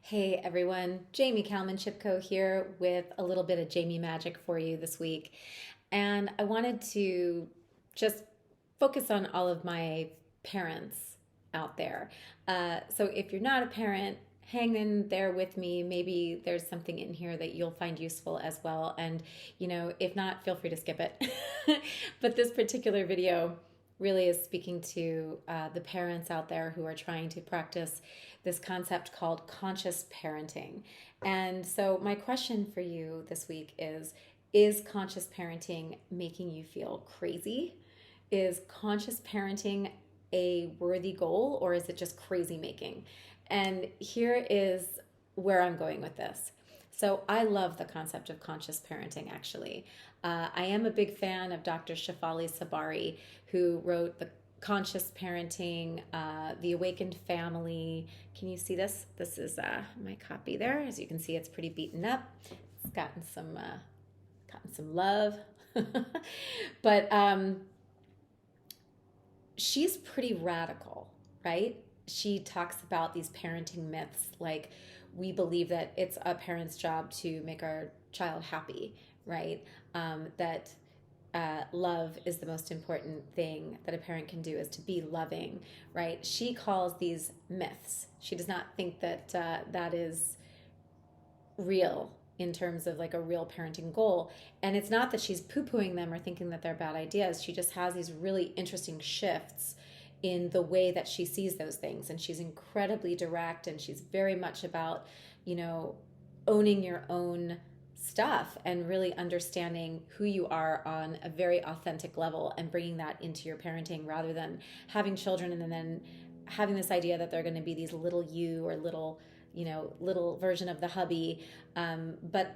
Hey everyone, Jaime Kalman Chipko here with a little bit of Jaime Magic for you this week. And I wanted to just focus on all of my parents out there. So if you're not a parent, hang in there with me. Maybe there's something in here that you'll find useful as well. And, if not, feel free to skip it. But this particular video really is speaking to the parents out there who are trying to practice this concept called conscious parenting. And so, my question for you this week is conscious parenting making you feel crazy? Is conscious parenting a worthy goal, or is it just crazy making? And here is where I'm going with this. So, I love the concept of conscious parenting, actually. I am a big fan of Dr. Shevali Tsabari, who wrote the Conscious Parenting, The Awakened Family. Can you see this? This is my copy there. As you can see, it's pretty beaten up. It's gotten some love. But she's pretty radical, right? She talks about these parenting myths like we believe that it's a parent's job to make our child happy, right? That love is the most important thing that a parent can do is to be loving, right? She calls these myths. She does not think that that is real in terms of like a real parenting goal. And it's not that she's poo-pooing them or thinking that they're bad ideas. She just has these really interesting shifts in the way that she sees those things. And she's incredibly direct, and she's very much about, you know, owning your own stuff and really understanding who you are on a very authentic level and bringing that into your parenting rather than having children and then having this idea that they're going to be these little you or little version of the hubby. But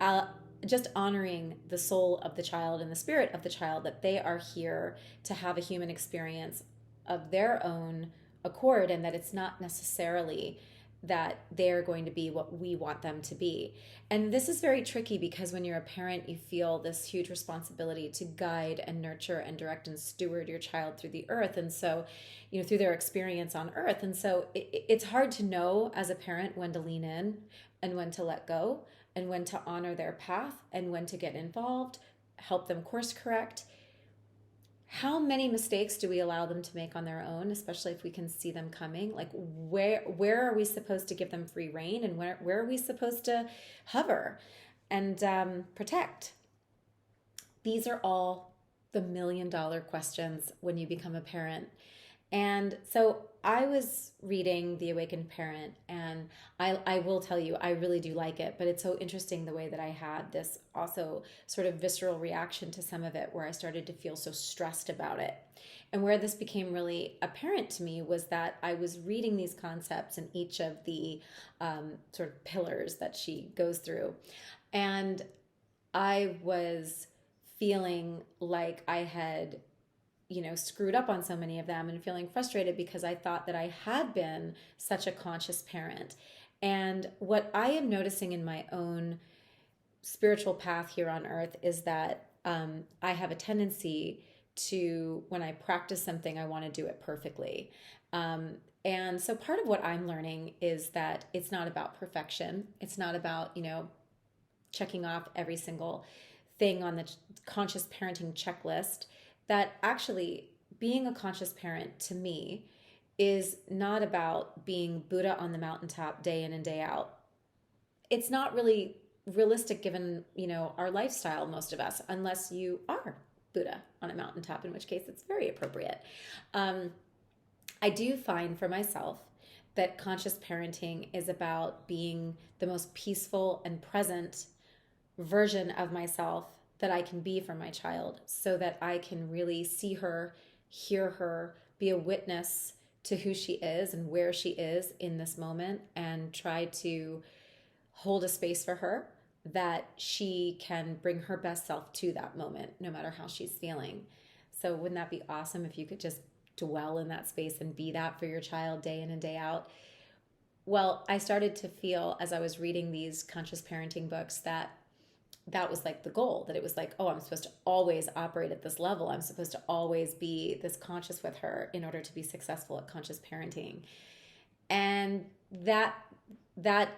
just honoring the soul of the child and the spirit of the child, that they are here to have a human experience of their own accord, and that it's not necessarily that they're going to be what we want them to be. And this is very tricky because when you're a parent, you feel this huge responsibility to guide and nurture and direct and steward your child through the earth. And so, through their experience on earth. And so it's hard to know as a parent when to lean in and when to let go and when to honor their path and when to get involved, help them course correct. How many mistakes do we allow them to make on their own, especially if we can see them coming? Like where are we supposed to give them free rein, and where are we supposed to hover and protect? These are all the $1 million questions when you become a parent. And so I was reading The Awakened Parent, and I will tell you, I really do like it, but it's so interesting the way that I had this also sort of visceral reaction to some of it where I started to feel so stressed about it. And where this became really apparent to me was that I was reading these concepts in each of the sort of pillars that she goes through. And I was feeling like I had screwed up on so many of them and feeling frustrated because I thought that I had been such a conscious parent. And what I am noticing in my own spiritual path here on earth is that I have a tendency to, when I practice something, I want to do it perfectly. And so part of what I'm learning is that it's not about perfection. It's not about, checking off every single thing on the conscious parenting checklist. That actually being a conscious parent to me is not about being Buddha on the mountaintop day in and day out. It's not really realistic given, our lifestyle, most of us, unless you are Buddha on a mountaintop, in which case it's very appropriate. I do find for myself that conscious parenting is about being the most peaceful and present version of myself that I can be for my child, so that I can really see her, hear her, be a witness to who she is and where she is in this moment, and try to hold a space for her that she can bring her best self to that moment, no matter how she's feeling. So wouldn't that be awesome if you could just dwell in that space and be that for your child day in and day out? Well, I started to feel as I was reading these conscious parenting books that was like the goal, that it was like, oh, I'm supposed to always operate at this level. I'm supposed to always be this conscious with her in order to be successful at conscious parenting. And that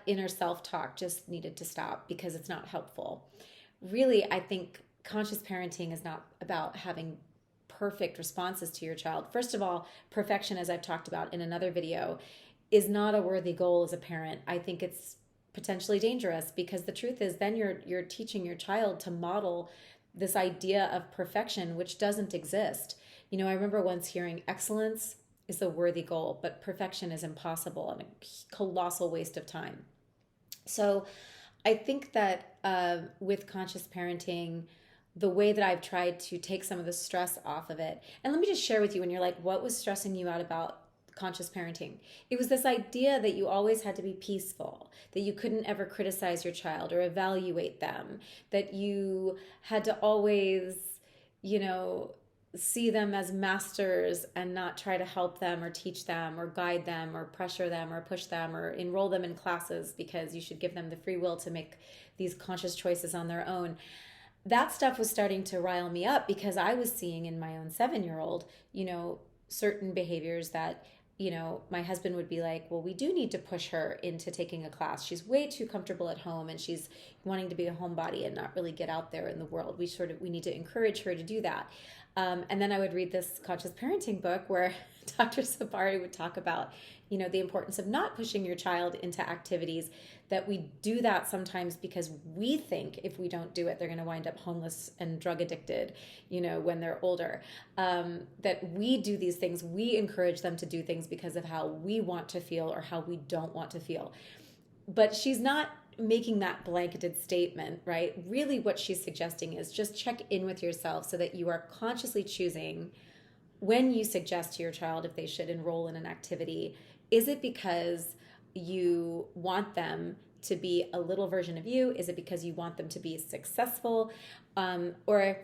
inner self-talk just needed to stop because it's not helpful. Really, I think conscious parenting is not about having perfect responses to your child. First of all, perfection, as I've talked about in another video, is not a worthy goal as a parent. I think it's potentially dangerous because the truth is then you're teaching your child to model this idea of perfection, which doesn't exist. You know, I remember once hearing excellence is a worthy goal, but perfection is impossible and a colossal waste of time. So I think that with conscious parenting, the way that I've tried to take some of the stress off of it, and let me just share with you when you're like, what was stressing you out about conscious parenting? It was this idea that you always had to be peaceful, that you couldn't ever criticize your child or evaluate them, that you had to always, you know, see them as masters and not try to help them or teach them or guide them or pressure them or push them or enroll them in classes because you should give them the free will to make these conscious choices on their own. That stuff was starting to rile me up because I was seeing in my own 7-year-old, you know, certain behaviors that, you know, my husband would be like, well, we do need to push her into taking a class. She's way too comfortable at home and she's wanting to be a homebody and not really get out there in the world. We need to encourage her to do that. And then I would read this conscious parenting book where Dr. Tsabari would talk about, you know, the importance of not pushing your child into activities, that we do that sometimes because we think if we don't do it, they're going to wind up homeless and drug addicted, you know, when they're older. That we do these things, we encourage them to do things because of how we want to feel or how we don't want to feel. But she's not making that blanketed statement, right? Really what she's suggesting is just check in with yourself so that you are consciously choosing when you suggest to your child if they should enroll in an activity. Is it because you want them to be a little version of you? Is it because you want them to be successful? Or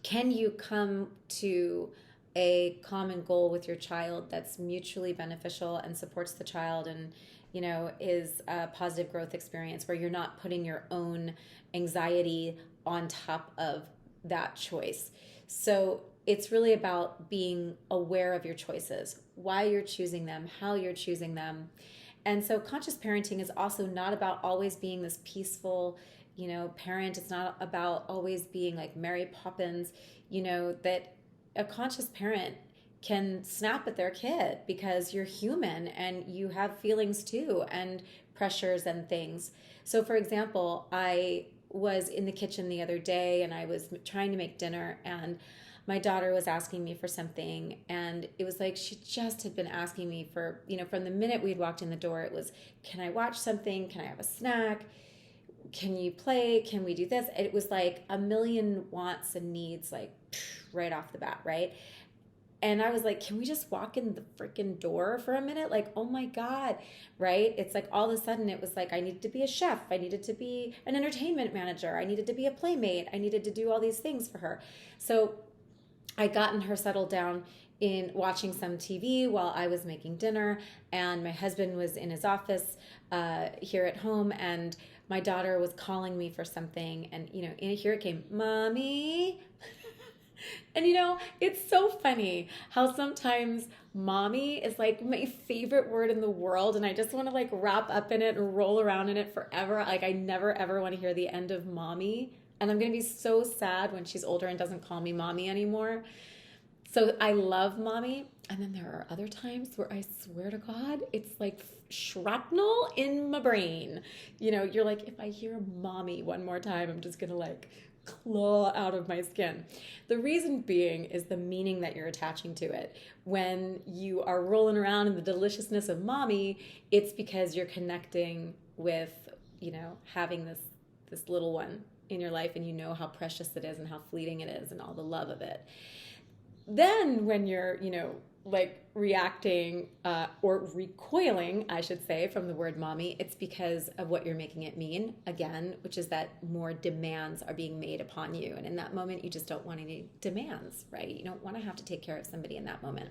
can you come to a common goal with your child that's mutually beneficial and supports the child and, you know, is a positive growth experience where you're not putting your own anxiety on top of that choice? So it's really about being aware of your choices, why you're choosing them, how you're choosing them. And so conscious parenting is also not about always being this peaceful, you know, parent. It's not about always being like Mary Poppins, you know, that a conscious parent can snap at their kid because you're human and you have feelings too and pressures and things. So for example, I was in the kitchen the other day and I was trying to make dinner and my daughter was asking me for something, and it was like she just had been asking me for, you know, from the minute we'd walked in the door, it was, can I watch something? Can I have a snack? Can you play? Can we do this? It was like a million wants and needs, like right off the bat, right? And I was like, can we just walk in the freaking door for a minute? Like, oh my God, right? It's like all of a sudden it was like I needed to be a chef. I needed to be an entertainment manager. I needed to be a playmate. I needed to do all these things for her. So I gotten her settled down in watching some TV while I was making dinner, and my husband was in his office here at home, and my daughter was calling me for something, and you know, here it came, Mommy. And you know, it's so funny how sometimes mommy is like my favorite word in the world, and I just want to like wrap up in it and roll around in it forever. Like I never ever want to hear the end of mommy. And I'm going to be so sad when she's older and doesn't call me mommy anymore. So I love mommy. And then there are other times where I swear to God, it's like shrapnel in my brain. You know, you're like, if I hear mommy one more time, I'm just going to like claw out of my skin. The reason being is the meaning that you're attaching to it. When you are rolling around in the deliciousness of mommy, it's because you're connecting with, you know, having this little one in your life, and you know how precious it is and how fleeting it is and all the love of it. Then when you're, you know, like reacting or recoiling, I should say, from the word mommy, it's because of what you're making it mean, again, which is that more demands are being made upon you. And in that moment, you just don't want any demands, right? You don't want to have to take care of somebody in that moment.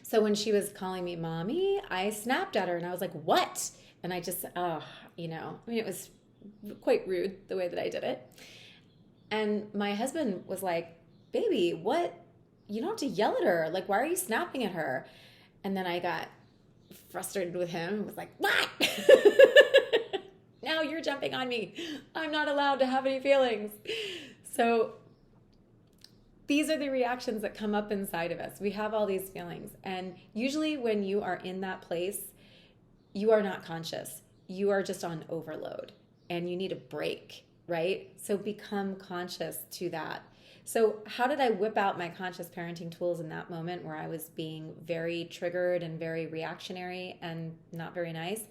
So when she was calling me mommy, I snapped at her and I was like, what? And I just, you know, I mean, it was quite rude the way that I did it. And my husband was like, baby, what? You don't have to yell at her. Like, why are you snapping at her? And then I got frustrated with him and was like, what? Now you're jumping on me. I'm not allowed to have any feelings. So these are the reactions that come up inside of us. We have all these feelings. And usually when you are in that place, you are not conscious. You are just on overload and you need a break, right? So become conscious to that. So how did I whip out my conscious parenting tools in that moment where I was being very triggered and very reactionary and not very nice?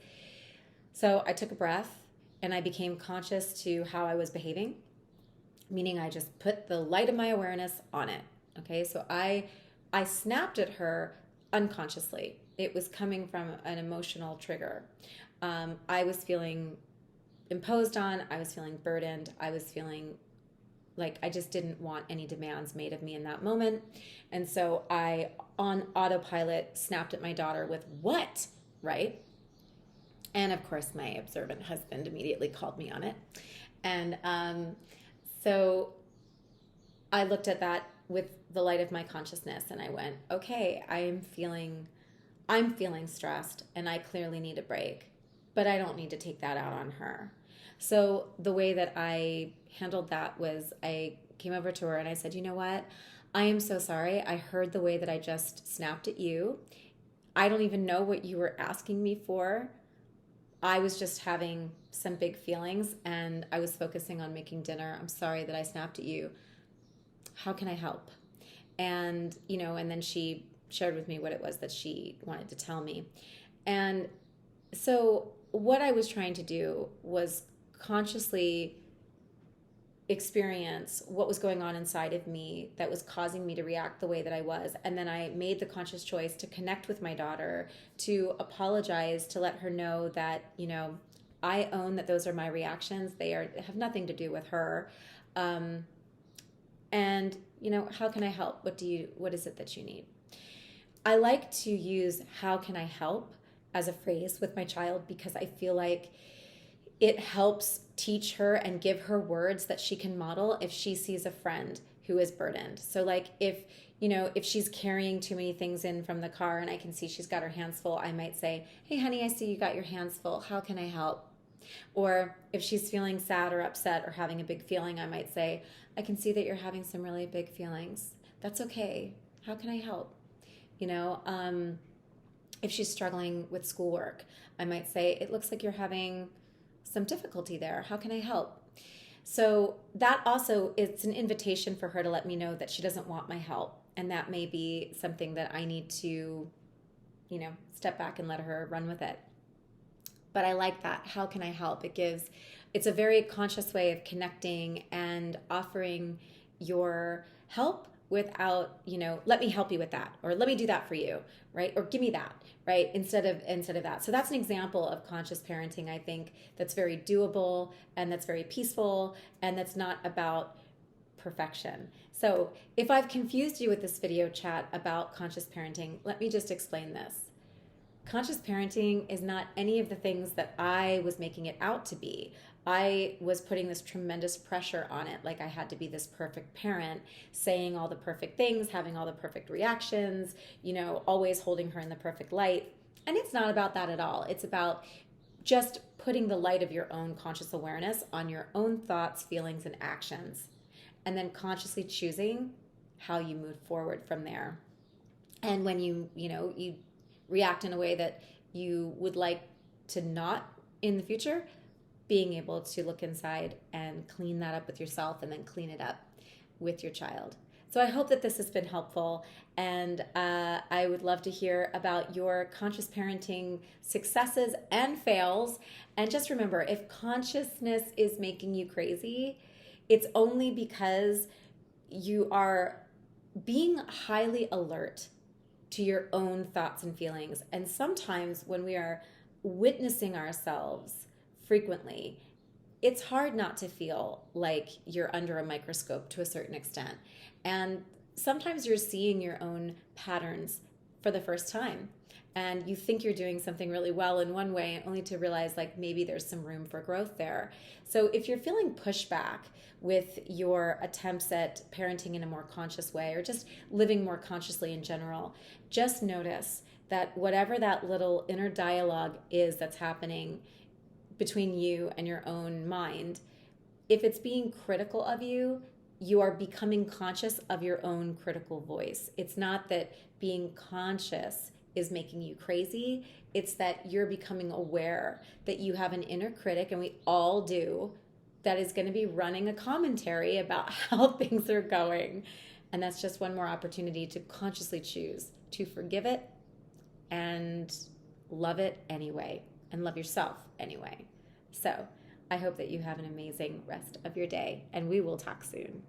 So I took a breath and I became conscious to how I was behaving, meaning I just put the light of my awareness on it. Okay, so I snapped at her unconsciously. It was coming from an emotional trigger. I was feeling imposed on. I was feeling burdened. I was feeling like I just didn't want any demands made of me in that moment. And so I, on autopilot, snapped at my daughter with, what? Right? And of course, my observant husband immediately called me on it. And so I looked at that with the light of my consciousness and I went, okay, I'm feeling stressed and I clearly need a break, but I don't need to take that out on her. So the way that I handled that was I came over to her and I said, you know what? I am so sorry. I heard the way that I just snapped at you. I don't even know what you were asking me for. I was just having some big feelings and I was focusing on making dinner. I'm sorry that I snapped at you. How can I help? And, and then she shared with me what it was that she wanted to tell me. And so what I was trying to do was consciously experience what was going on inside of me that was causing me to react the way that I was. And then I made the conscious choice to connect with my daughter, to apologize, to let her know that, I own that those are my reactions. They have nothing to do with her. And, how can I help? What is it that you need? I like to use how can I help as a phrase with my child because I feel like it helps teach her and give her words that she can model if she sees a friend who is burdened. So like if she's carrying too many things in from the car and I can see she's got her hands full, I might say, hey honey, I see you got your hands full. How can I help? Or if she's feeling sad or upset or having a big feeling, I might say, I can see that you're having some really big feelings. That's okay. How can I help? If she's struggling with schoolwork, I might say, it looks like you're having some difficulty there. How can I help? So that also, it's an invitation for her to let me know that she doesn't want my help. And that may be something that I need to, step back and let her run with it. But I like that. How can I help? It's a very conscious way of connecting and offering your help without, let me help you with that, or let me do that for you, right? Or give me that, right? Instead of that. So that's an example of conscious parenting, I think, that's very doable and that's very peaceful and that's not about perfection. So if I've confused you with this video chat about conscious parenting, let me just explain this. Conscious parenting is not any of the things that I was making it out to be. I was putting this tremendous pressure on it, like I had to be this perfect parent, saying all the perfect things, having all the perfect reactions, always holding her in the perfect light. And it's not about that at all. It's about just putting the light of your own conscious awareness on your own thoughts, feelings, and actions, and then consciously choosing how you move forward from there. And when you react in a way that you would like to not in the future, being able to look inside and clean that up with yourself and then clean it up with your child. So I hope that this has been helpful, and I would love to hear about your conscious parenting successes and fails. And just remember, if consciousness is making you crazy, it's only because you are being highly alert to your own thoughts and feelings. And sometimes when we are witnessing ourselves frequently, it's hard not to feel like you're under a microscope to a certain extent. And sometimes you're seeing your own patterns for the first time. And you think you're doing something really well in one way, only to realize like maybe there's some room for growth there. So if you're feeling pushback with your attempts at parenting in a more conscious way, or just living more consciously in general, just notice that whatever that little inner dialogue is that's happening between you and your own mind, if it's being critical of you, you are becoming conscious of your own critical voice. It's not that being conscious is making you crazy. It's that you're becoming aware that you have an inner critic, and we all do, that is going to be running a commentary about how things are going. And that's just one more opportunity to consciously choose to forgive it and love it anyway, and love yourself anyway. So I hope that you have an amazing rest of your day, and we will talk soon.